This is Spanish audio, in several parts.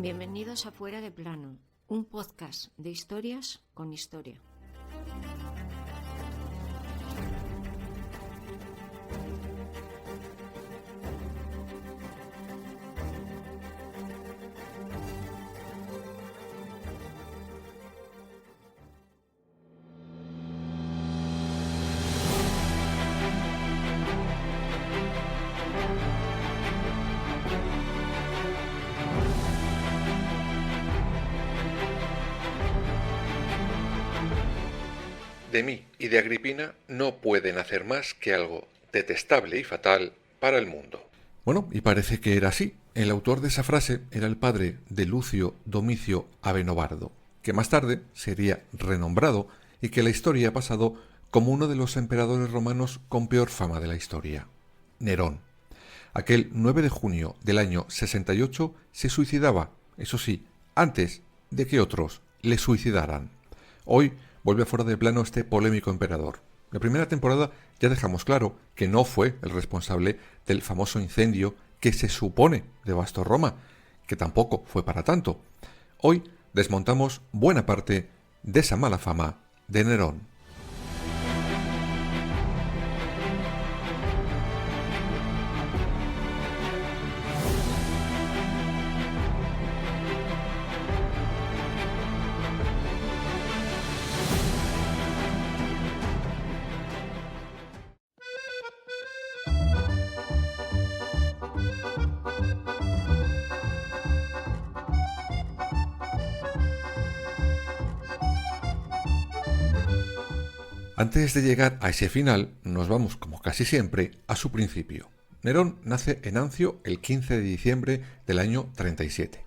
Bienvenidos a Fuera de Plano, un podcast de historias con historia. De mí y de Agripina no pueden hacer más que algo detestable y fatal para el mundo. Bueno, y parece que era así. El autor de esa frase era el padre de Lucio Domicio Abenobardo, que más tarde sería renombrado y que la historia ha pasado como uno de los emperadores romanos con peor fama de la historia, Nerón. Aquel 9 de junio del año 68 se suicidaba, eso sí, antes de que otros le suicidaran. Hoy vuelve fuera de plano este polémico emperador. La primera temporada ya dejamos claro que no fue el responsable del famoso incendio que se supone devastó Roma, que tampoco fue para tanto. Hoy desmontamos buena parte de esa mala fama de Nerón. Antes de llegar a ese final, nos vamos, como casi siempre, a su principio. Nerón nace en Ancio el 15 de diciembre del año 37,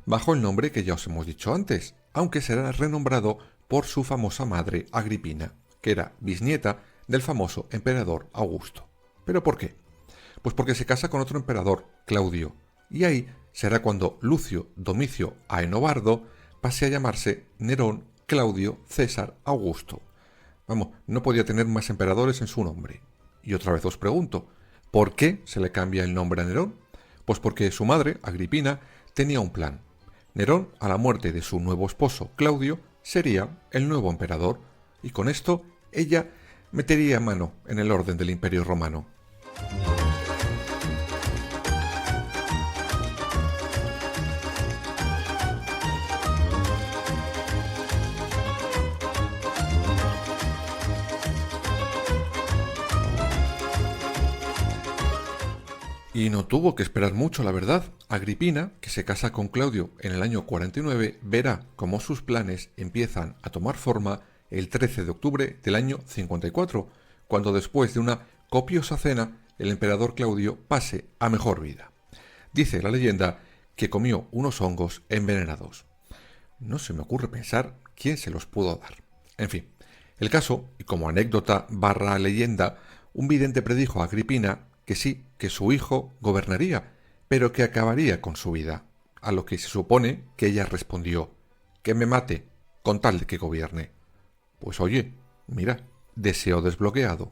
bajo el nombre que ya os hemos dicho antes, aunque será renombrado por su famosa madre Agripina, que era bisnieta del famoso emperador Augusto. ¿Pero por qué? Pues porque se casa con otro emperador, Claudio, y ahí será cuando Lucio Domicio Aenobardo pase a llamarse Nerón Claudio César Augusto. Vamos, no podía tener más emperadores en su nombre. Y otra vez os pregunto, ¿por qué se le cambia el nombre a Nerón? Pues porque su madre, Agripina, tenía un plan. Nerón, a la muerte de su nuevo esposo, Claudio, sería el nuevo emperador, y con esto ella metería mano en el orden del Imperio Romano. Y no tuvo que esperar mucho, la verdad. Agripina, que se casa con Claudio en el año 49, verá cómo sus planes empiezan a tomar forma el 13 de octubre del año 54, cuando después de una copiosa cena el emperador Claudio pase a mejor vida. Dice la leyenda que comió unos hongos envenenados. No se me ocurre pensar quién se los pudo dar. En fin, el caso, y como anécdota / leyenda, un vidente predijo a Agripina que sí, que su hijo gobernaría, pero que acabaría con su vida, a lo que se supone que ella respondió, que me mate, con tal de que gobierne. Pues oye, mira, deseo desbloqueado.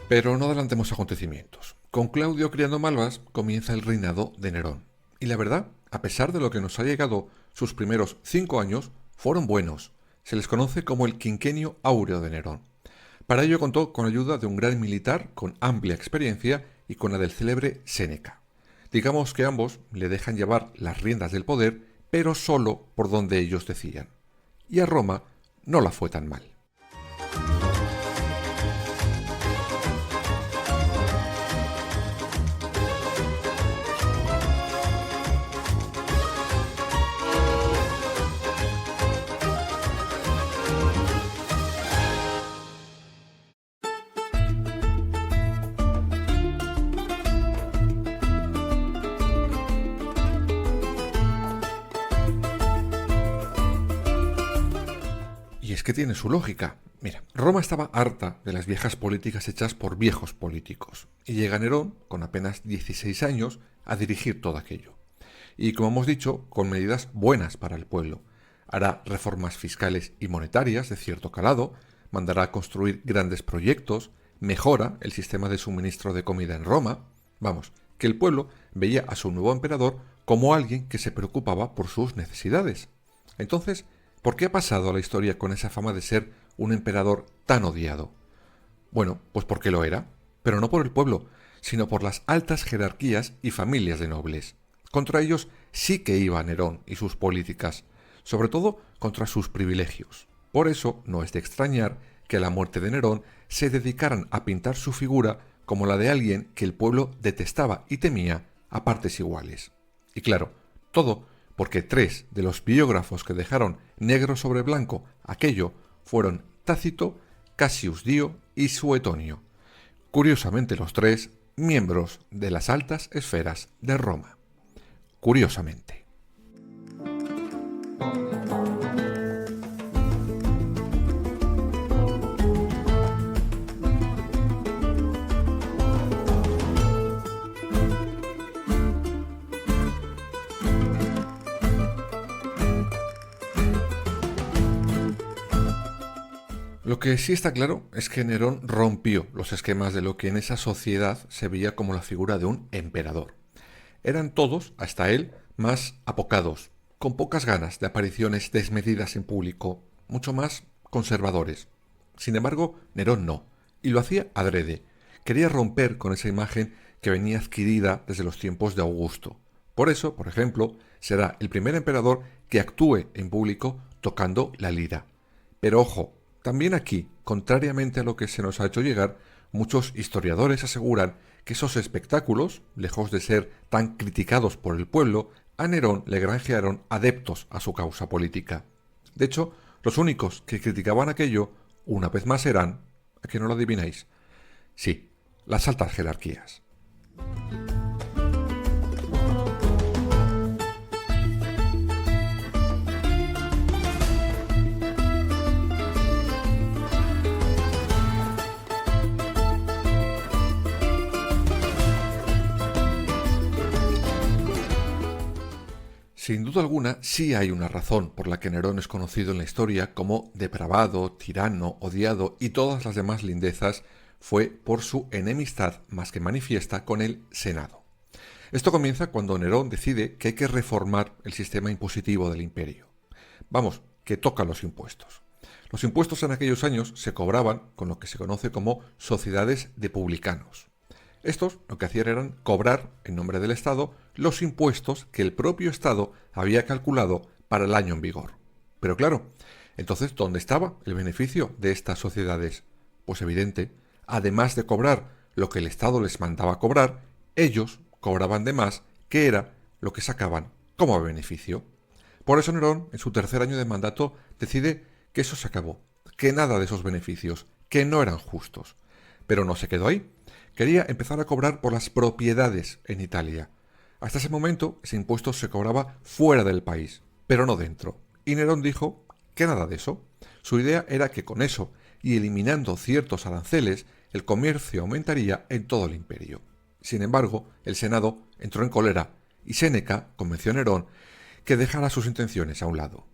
Pero no adelantemos acontecimientos. Con Claudio criando malvas comienza el reinado de Nerón. Y la verdad, a pesar de lo que nos ha llegado, sus primeros 5 años fueron buenos. Se les conoce como el quinquenio áureo de Nerón. Para ello contó con ayuda de un gran militar con amplia experiencia y con la del célebre Séneca. Digamos que ambos le dejan llevar las riendas del poder, pero solo por donde ellos decían. Y a Roma no la fue tan mal. que tiene su lógica. Mira, Roma estaba harta de las viejas políticas hechas por viejos políticos, y llega Nerón, con apenas 16 años, a dirigir todo aquello. Y como hemos dicho, con medidas buenas para el pueblo. Hará reformas fiscales y monetarias de cierto calado, mandará a construir grandes proyectos, mejora el sistema de suministro de comida en Roma. Vamos, que el pueblo veía a su nuevo emperador como alguien que se preocupaba por sus necesidades. Entonces, ¿por qué ha pasado a la historia con esa fama de ser un emperador tan odiado? Bueno, pues porque lo era, pero no por el pueblo, sino por las altas jerarquías y familias de nobles. Contra ellos sí que iba Nerón y sus políticas, sobre todo contra sus privilegios. Por eso no es de extrañar que a la muerte de Nerón se dedicaran a pintar su figura como la de alguien que el pueblo detestaba y temía a partes iguales. Y claro, todo porque 3 de los biógrafos que dejaron negro sobre blanco aquello fueron Tácito, Cassius Dio y Suetonio. Curiosamente los 3 miembros de las altas esferas de Roma. Curiosamente. Lo que sí está claro es que Nerón rompió los esquemas de lo que en esa sociedad se veía como la figura de un emperador. Eran todos, hasta él, más apocados, con pocas ganas de apariciones desmedidas en público, mucho más conservadores. Sin embargo, Nerón no, y lo hacía adrede. Quería romper con esa imagen que venía adquirida desde los tiempos de Augusto. Por eso, por ejemplo, será el primer emperador que actúe en público tocando la lira. Pero ojo, también aquí, contrariamente a lo que se nos ha hecho llegar, muchos historiadores aseguran que esos espectáculos, lejos de ser tan criticados por el pueblo, a Nerón le granjearon adeptos a su causa política. De hecho, los únicos que criticaban aquello, una vez más eran, ¿a que no lo adivináis? Sí, las altas jerarquías. Sin duda alguna, sí hay una razón por la que Nerón es conocido en la historia como depravado, tirano, odiado y todas las demás lindezas, fue por su enemistad más que manifiesta con el Senado. Esto comienza cuando Nerón decide que hay que reformar el sistema impositivo del imperio. Vamos, que toca los impuestos. Los impuestos en aquellos años se cobraban con lo que se conoce como sociedades de publicanos. Estos lo que hacían eran cobrar, en nombre del Estado, los impuestos que el propio Estado había calculado para el año en vigor. Pero claro, entonces, ¿dónde estaba el beneficio de estas sociedades? Pues evidente, además de cobrar lo que el Estado les mandaba cobrar, ellos cobraban de más, que era lo que sacaban como beneficio. Por eso Nerón, en su tercer año de mandato, decide que eso se acabó, que nada de esos beneficios, que no eran justos. Pero no se quedó ahí. Quería empezar a cobrar por las propiedades en Italia. Hasta ese momento, ese impuesto se cobraba fuera del país, pero no dentro. Y Nerón dijo que nada de eso. Su idea era que con eso, y eliminando ciertos aranceles, el comercio aumentaría en todo el imperio. Sin embargo, el Senado entró en cólera, y Séneca convenció a Nerón que dejara sus intenciones a un lado.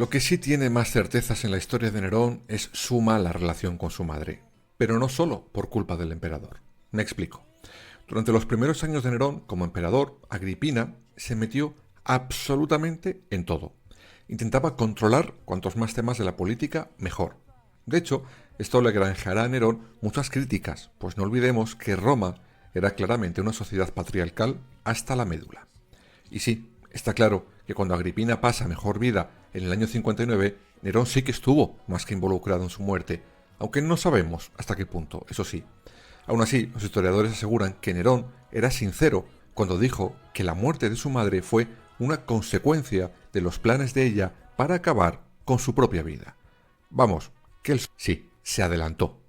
Lo que sí tiene más certezas en la historia de Nerón es su mala relación con su madre, pero no solo por culpa del emperador. Me explico. Durante los primeros años de Nerón, como emperador, Agripina se metió absolutamente en todo. Intentaba controlar cuantos más temas de la política, mejor. De hecho, esto le granjeará a Nerón muchas críticas, pues no olvidemos que Roma era claramente una sociedad patriarcal hasta la médula. Y sí, está claro que cuando Agripina pasa mejor vida en el año 59, Nerón sí que estuvo más que involucrado en su muerte, aunque no sabemos hasta qué punto, eso sí. Aún así, los historiadores aseguran que Nerón era sincero cuando dijo que la muerte de su madre fue una consecuencia de los planes de ella para acabar con su propia vida. Vamos, que él sí, se adelantó.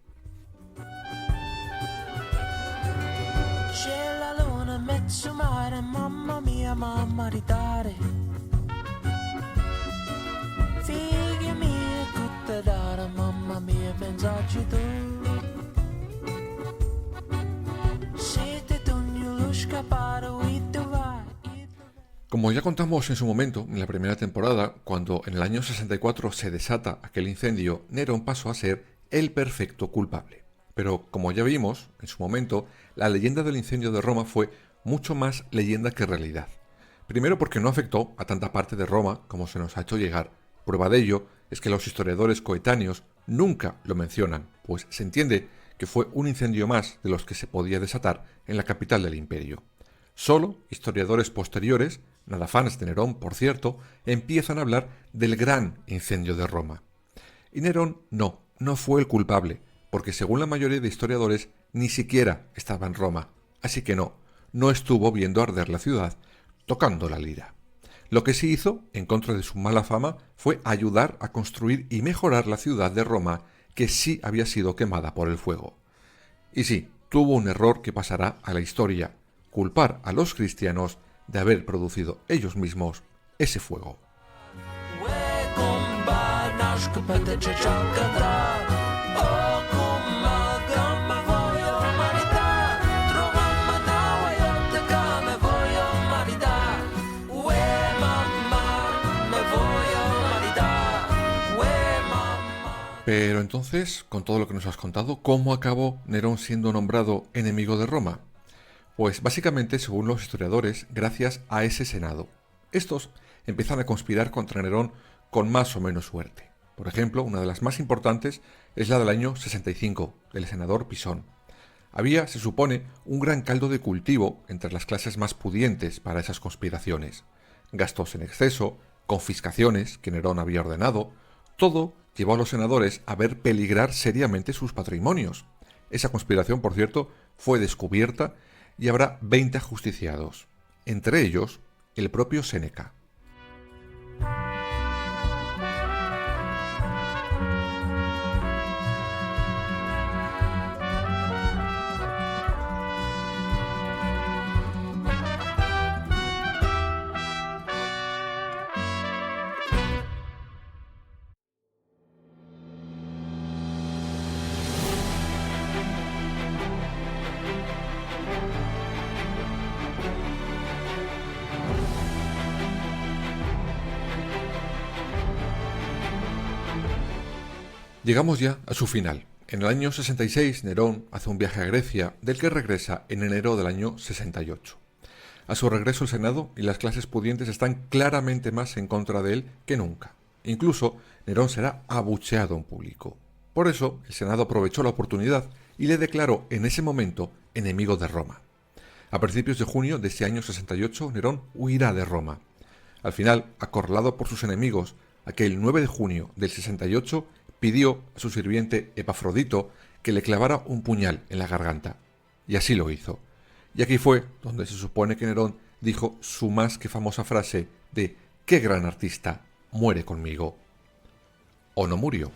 Como ya contamos en su momento, en la primera temporada, cuando en el año 64 se desata aquel incendio, Nerón pasó a ser el perfecto culpable. Pero como ya vimos en su momento, la leyenda del incendio de Roma fue mucho más leyenda que realidad. Primero porque no afectó a tanta parte de Roma como se nos ha hecho llegar. Prueba de ello es que los historiadores coetáneos nunca lo mencionan, pues se entiende que fue un incendio más de los que se podía desatar en la capital del imperio. Solo historiadores posteriores, nada fans de Nerón por cierto, empiezan a hablar del gran incendio de Roma. Y Nerón no fue el culpable, porque según la mayoría de historiadores ni siquiera estaba en Roma, así que no estuvo viendo arder la ciudad tocando la lira. Lo que sí hizo, en contra de su mala fama, fue ayudar a construir y mejorar la ciudad de Roma, que sí había sido quemada por el fuego. Y sí, tuvo un error que pasará a la historia: culpar a los cristianos de haber producido ellos mismos ese fuego. Pero entonces, con todo lo que nos has contado, ¿cómo acabó Nerón siendo nombrado enemigo de Roma? Pues básicamente, según los historiadores, gracias a ese senado. Estos empiezan a conspirar contra Nerón con más o menos suerte. Por ejemplo, una de las más importantes es la del año 65, del senador Pisón. Había, se supone, un gran caldo de cultivo entre las clases más pudientes para esas conspiraciones. Gastos en exceso, confiscaciones que Nerón había ordenado, todo llevó a los senadores a ver peligrar seriamente sus patrimonios. Esa conspiración, por cierto, fue descubierta y habrá 20 ajusticiados, entre ellos el propio Séneca. Llegamos ya a su final. En el año 66, Nerón hace un viaje a Grecia, del que regresa en enero del año 68. A su regreso, el Senado y las clases pudientes están claramente más en contra de él que nunca. Incluso, Nerón será abucheado en público. Por eso, el Senado aprovechó la oportunidad y le declaró en ese momento enemigo de Roma. A principios de junio de ese año 68, Nerón huirá de Roma. Al final, acorralado por sus enemigos, aquel 9 de junio del 68, pidió a su sirviente Epafrodito que le clavara un puñal en la garganta. Y así lo hizo. Y aquí fue donde se supone que Nerón dijo su más que famosa frase de «¡Qué gran artista! Muere conmigo». ¿O no murió?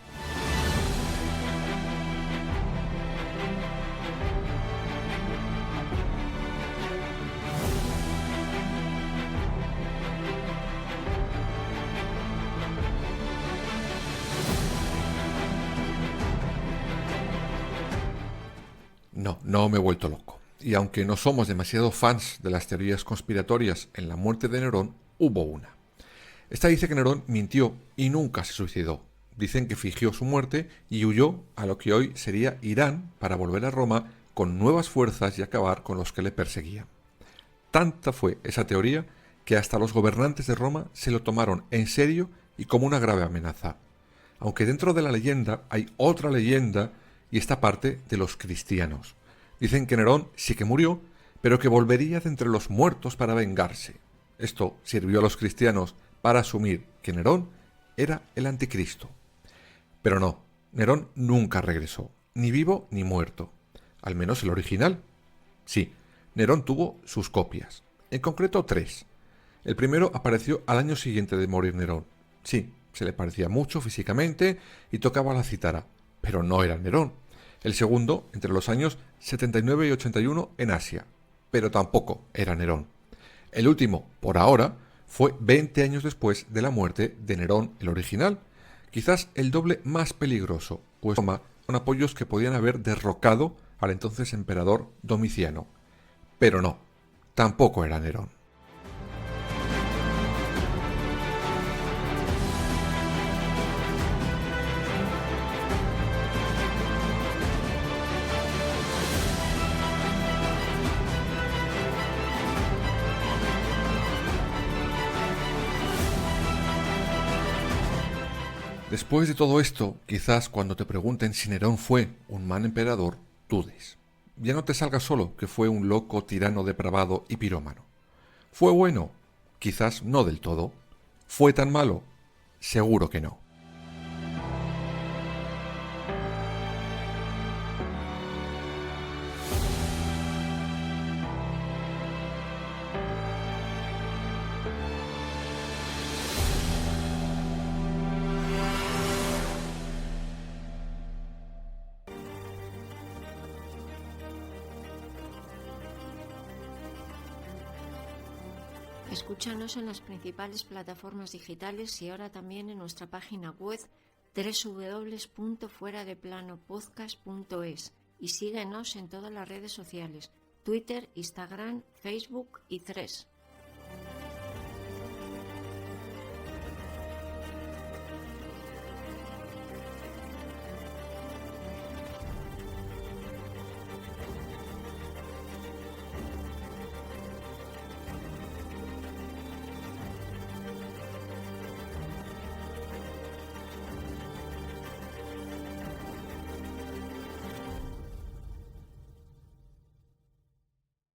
No me he vuelto loco. Y aunque no somos demasiado fans de las teorías conspiratorias en la muerte de Nerón, hubo una. Esta dice que Nerón mintió y nunca se suicidó. Dicen que fingió su muerte y huyó a lo que hoy sería Irán para volver a Roma con nuevas fuerzas y acabar con los que le perseguían. Tanta fue esa teoría que hasta los gobernantes de Roma se lo tomaron en serio y como una grave amenaza. Aunque dentro de la leyenda hay otra leyenda y esta parte de los cristianos. Dicen que Nerón sí que murió, pero que volvería de entre los muertos para vengarse. Esto sirvió a los cristianos para asumir que Nerón era el anticristo. Pero no, Nerón nunca regresó, ni vivo ni muerto. Al menos el original. Sí, Nerón tuvo sus copias, en concreto 3. El primero apareció al año siguiente de morir Nerón. Sí, se le parecía mucho físicamente y tocaba la cítara, pero no era Nerón. El segundo, entre los años 79 y 81 en Asia, pero tampoco era Nerón. El último, por ahora, fue 20 años después de la muerte de Nerón el original, quizás el doble más peligroso, pues Roma con apoyos que podían haber derrocado al entonces emperador Domiciano. Pero no, tampoco era Nerón. Después de todo esto, quizás cuando te pregunten si Nerón fue un mal emperador, dudes. Ya no te salga solo que fue un loco tirano depravado y pirómano. ¿Fue bueno? Quizás no del todo. ¿Fue tan malo? Seguro que no. Escúchanos en las principales plataformas digitales y ahora también en nuestra página web www.fueradeplanopodcast.es y síguenos en todas las redes sociales, Twitter, Instagram, Facebook y Threads.